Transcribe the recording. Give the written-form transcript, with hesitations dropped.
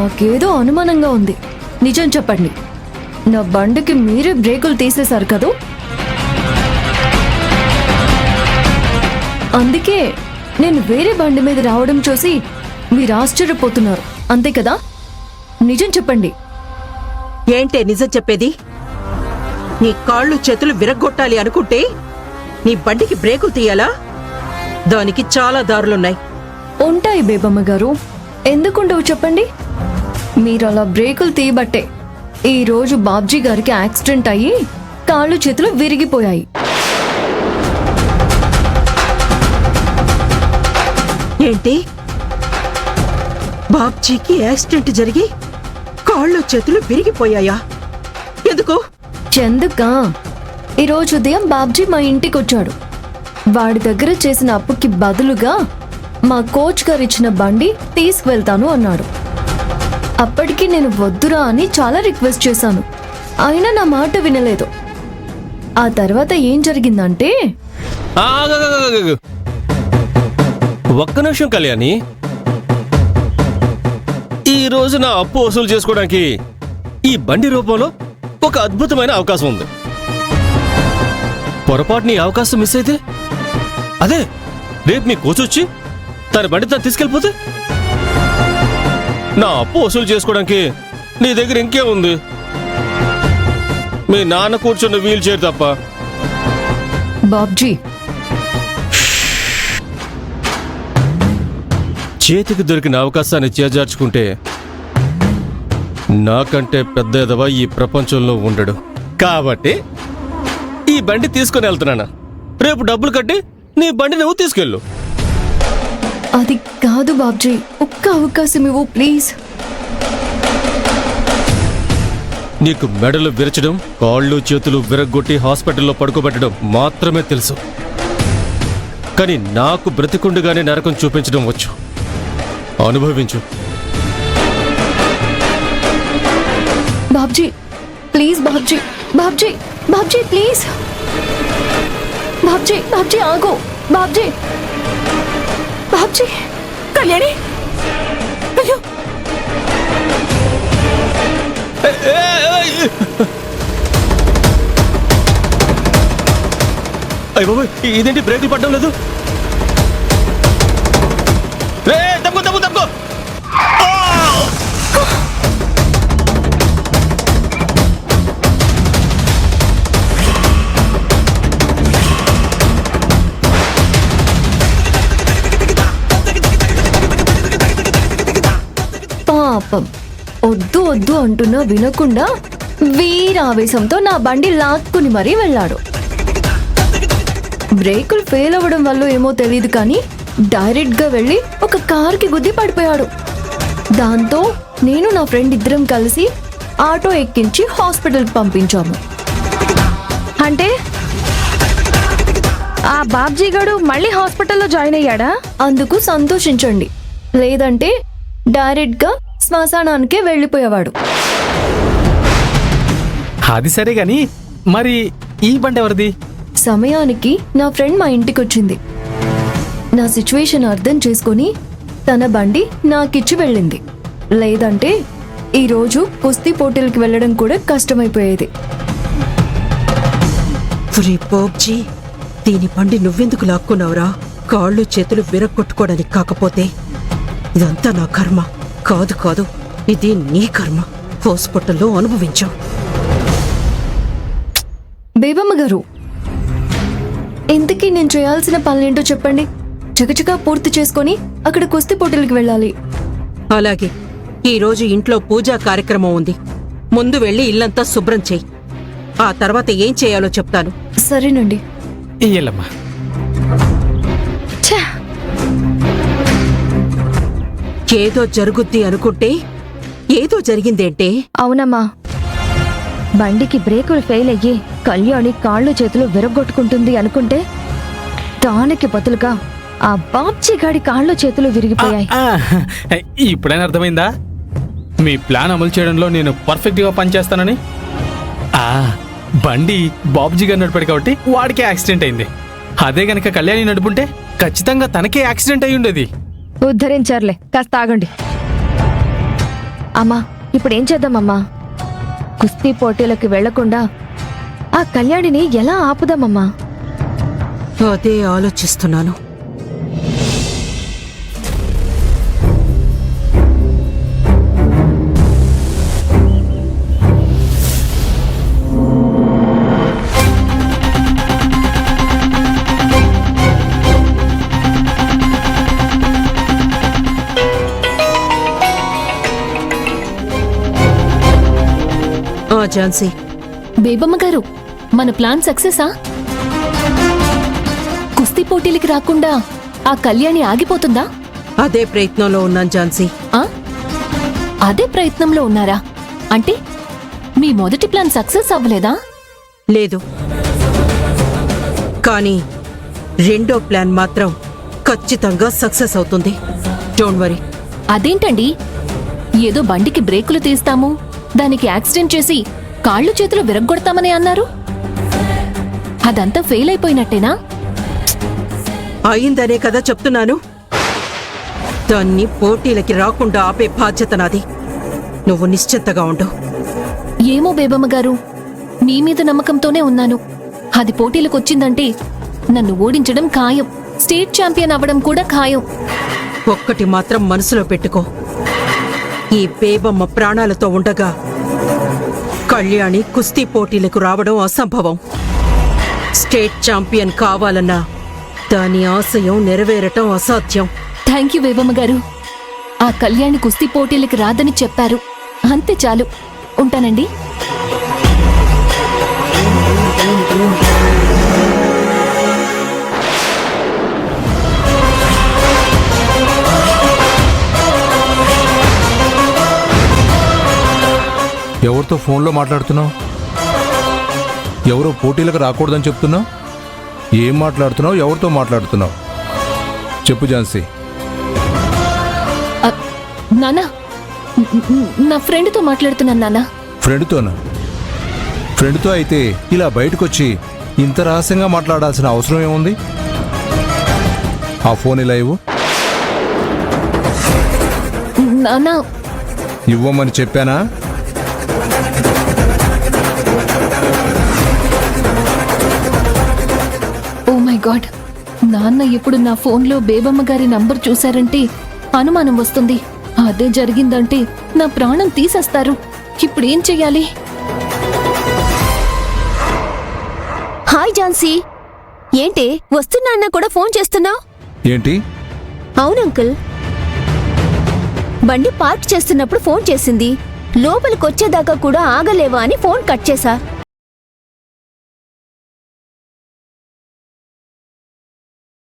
నాకేదో అనుమానంగా ఉంది. నిజం చెప్పండి, నా బండికి మీరే బ్రేకులు తీసేశారు కదూ? అందుకే నేను వేరే బండి మీద రావడం చూసి మీరు ఆశ్చర్యపోతున్నారు, అంతే కదా? నిజం చెప్పండి. ఏంటే నిజం చెప్పేది? నీ కాళ్ళు చేతులు విరగ్గొట్టాలి అనుకుంటే నీ బండికి బ్రేకులు తీయాలా? దానికి చాలా దారులున్నాయి. ఉంటాయి బేబమ్మ గారు, ఎందుకుండవు చెప్పండి. మీరు అలా బ్రేకులు తీయబట్టే ఈ రోజు బాబ్జీ గారికి యాక్సిడెంట్ అయ్యి కాళ్ళు చేతులు విరిగిపోయాయి. ఏంటి? బాబ్జీకి యాక్సిడెంట్ జరిగి కాళ్ళు చేతులు విరిగిపోయాయా? ఎందుకు? చెందుకా, ఈరోజు ఉదయం బాబ్జీ మా ఇంటికి వచ్చాడు. వాడి దగ్గర చేసిన అప్పుకి బదులుగా మా కోచ్ గారు ఇచ్చిన బండి తీసుకువెళ్తాను అన్నాడు. అప్పటికి నేను వద్దురా అని చాలా రిక్వెస్ట్ చేశాను, అయినా నా మాట వినలేదు. ఆ తర్వాత ఏం జరిగిందంటే, ఒక్క నిమిషం కళ్యాణి, ఈ రోజు నా అప్పు వసూలు చేసుకోవడానికి ఈ బండి రూపంలో ఒక అద్భుతమైన అవకాశం ఉంది. పొరపాటుని అవకాశం మిస్ అయితే అదే రేపు మీ కోచ్ వచ్చి తన బండి తను తీసుకెళ్ళిపోతే నా అప్పు వసూలు చేసుకోవడానికి నీ దగ్గర ఇంకే ఉంది? మీ నాన్న కూర్చున్న వీల్ చైర్ తప్ప. బాబ్జీ, చేతికి దొరికిన అవకాశాన్ని చేజార్చుకుంటే నాకంటే పెద్ద ఎదవ ఈ ప్రపంచంలో ఉండడు. కాబట్టి ఈ బండి తీసుకుని వెళ్తున్నాను. రేపు డబ్బులు కట్టి నీ బండి నువ్వు తీసుకెళ్ళు. అది కాదు బాబ్జీ, ఒక్క అవకాశం ఇవ్వు ప్లీజ్. నీకు మెడలు విరచడం, కాళ్ళు చేతులు విరగ్గొట్టి హాస్పిటల్లో పడుకోబెట్టడం మాత్రమే తెలుసు. కానీ నాకు బ్రతికుండగానే నరకం చూపించడం వచ్చు. అనుభవించు. Babji please, Babji Babji Babji please. బాబ్జీ బాబ్జీ ఆగు. బాబ్జీ బాబ్జీ. కళ్యాణి, అయ్యో! అయ్య బాబోయ్, ఇదేంటి బ్రేకులు పడడం లేదు? తప్పుకో తప్పుకో తప్పుకో. పాపం, వద్దు వద్దు అంటున్నా వినకుండా వీరావేశంతో నా బండి లాక్కుని మరీ వెళ్ళాడు. బ్రేకులు ఫెయిల్ అవ్వడం వల్ల ఏమో తెలియదు కానీ డైరెక్ట్ గా వెళ్ళి ఒక కార్కి గుద్ది పడిపోయాడు. దాంతో నేను నా ఫ్రెండ్ ఇద్దరం కలిసి ఆటో ఎక్కించి హాస్పిటల్కి పంపించాము. అంటే ఆ బాబ్జీ గాడు మళ్ళీ హాస్పిటల్లో జాయిన్ అయ్యాడా? అందుకు సంతోషించండి, లేదంటే డైరెక్ట్ గా శ్మశానానికే వెళ్ళిపోయేవాడు. అది సరే గాని మరి ఈ బండి ఎవరిది? సమయానికి నా ఫ్రెండ్ మా ఇంటికి వచ్చింది. నా సిచ్యువేషన్ అర్థం చేసుకుని తన బండి నాకిచ్చి వెళ్ళింది. లేదంటే ఈరోజు కుస్తీ పోటీలకు వెళ్ళడం కూడా కష్టమైపోయేది. బాబ్జీ, దీని బండి నువ్వెందుకు లాక్కున్నావురా? కాళ్ళు చేతులు విరగొట్టుకోవడానికి కాకపోతే ఇదంతా నా కర్మ. కాదు కాదు, ఇది నీ కర్మ. హాస్పిటల్లో అనుభవించావు. బేబమ్మ గారు, ఇంతకీ నేను చేయాల్సిన పనులేంటో చెప్పండి. చకచకా పూర్తి చేసుకొని అక్కడ కుస్తీ పోటీలకు వెళ్ళాలి. అలాగే, ఈరోజు ఇంట్లో పూజా కార్యక్రమం ఉంది. ముందు వెళ్ళి ఇల్లంతా శుభ్రం చెయ్యి. ఆ తర్వాత ఏం చేయాలో చెప్తాను. సరేనండి. ఇయ్యలమ్మా. ఏదో జరుగుద్ది అనుకుంటే ఏదో జరిగిందేంటే? అవునమ్మా, బండికి బ్రేకులు ఫెయిల్ అయ్యి కళ్యాణి కాళ్ళు చేతులు విరగొట్టుకుంటుంది అనుకుంటే దానికి బదులుగా ఆ బాబ్జీ గాడి కాళ్ళు చేతులు విరిగిపోయాయి. ఇప్పుడైనా అర్థమైందా? మీ ప్లాన్ అమలు చేయడంలో నేను పర్ఫెక్ట్ గా పనిచేస్తానని. బండి బాబ్జీ గారు నడిపాడు కాబట్టి వాడికే యాక్సిడెంట్ అయింది. అదే గనక కళ్యాణి నడుపుంటే ఖచ్చితంగా తనకే యాక్సిడెంట్ అయి ఉండేది. ఉద్ధరించారులే, కాస్త ఆగండి. అమ్మా ఇప్పుడేం చేద్దామమ్మా? కుస్తీ పోటీలకు వెళ్లకుండా ఆ కళ్యాణిని ఎలా ఆపుదామమ్మా? అదే ఆలోచిస్తున్నాను. ఝాన్సీ, బేబమ్మ గారు, మన ప్లాన్ సక్సెసా? కుస్తీ పోటీలకి రాకుండా ఆ కళ్యాణి ఆగిపోతుందా? అదే ప్రయత్నంలో ఉన్నాను ఝాన్సీ. ఆ? అదే ప్రయత్నంలో ఉన్నారా? అంటే మీ మొదటి ప్లాన్ సక్సెస్ అవ్వలేదా? లేదు, కానీ రెండో ప్లాన్ మాత్రం ఖచ్చితంగా సక్సెస్ అవుతుంది. Don't worry. అదేంటండి, ఏదో బండికి బ్రేకులు తీస్తాము, దానికి యాక్సిడెంట్ చేసి కాళ్ళు చేతులు విరగ్గొడతామని అన్నారు. అదంతా ఫెయిల్ అయిపోయినట్టేనా? అయిందనే కదా చెప్తున్నాను. దాన్ని పోటీలకి రాకుండా ఆపే బాధ్యత నాది. నువ్వు నిశ్చింతగా ఉండు. ఏమో బేబమ్మ గారు, మీ మీద నమ్మకంతోనే ఉన్నాను. అది పోటీలకు వచ్చిందంటే నన్ను ఓడించడం ఖాయం, స్టేట్ ఛాంపియన్ అవ్వడం కూడా ఖాయం. ఒక్కటి మాత్రం మనసులో పెట్టుకో, ఈ బేబమ్మ ప్రాణాలతో ఉండగా కళ్యాణి కుస్తీ పోటీలకు రావడం అసంభవం. స్టేట్ ఛాంపియన్ కావాలన్నా దాని ఆశయం నెరవేరటం అసాధ్యం. థ్యాంక్ యూ బేబమ్మ గారు. ఆ కళ్యాణి కుస్తీ పోటీలకు రాదని చెప్పారు, అంతే చాలు. ఉంటానండి. ఎవరితో ఫోన్లో మాట్లాడుతున్నావు? ఎవరో పోటీలకు రాకూడదని చెప్తున్నావు? ఏం మాట్లాడుతున్నావు? ఎవరితో మాట్లాడుతున్నావు? చెప్పు ఝాన్సీ. నానా, నా ఫ్రెండ్తో మాట్లాడుతున్నాను నానా. ఫ్రెండ్తోనా? ఫ్రెండ్తో అయితే ఇలా బయటకొచ్చి ఇంత రహస్యంగా మాట్లాడాల్సిన అవసరం ఏముంది? ఆ ఫోన్ ఇలా ఇవ్వు. నానా, ఇవ్వమని చెప్పానా? ఓ మై గాడ్, నాన్న ఇప్పుడు నా ఫోన్లో బేబమ్మ గారి నంబర్ చూశారంటే అనుమానం వస్తుంది. అదే జరిగిందంటే నా ప్రాణం తీసేస్తారు. ఇప్పుడేం చెయ్యాలి? హాయ్ ఝాన్సీ, ఏంటి వస్తున్నా అన్నా కూడా ఫోన్ చేస్తున్నావు? ఏంటి? అవును అంకుల్, బండి పార్క్ చేస్తున్నప్పుడు ఫోన్ చేసింది. లోపలికొచ్చేదాకా కూడా ఆగలేవా అని ఫోన్ కట్ చేశా.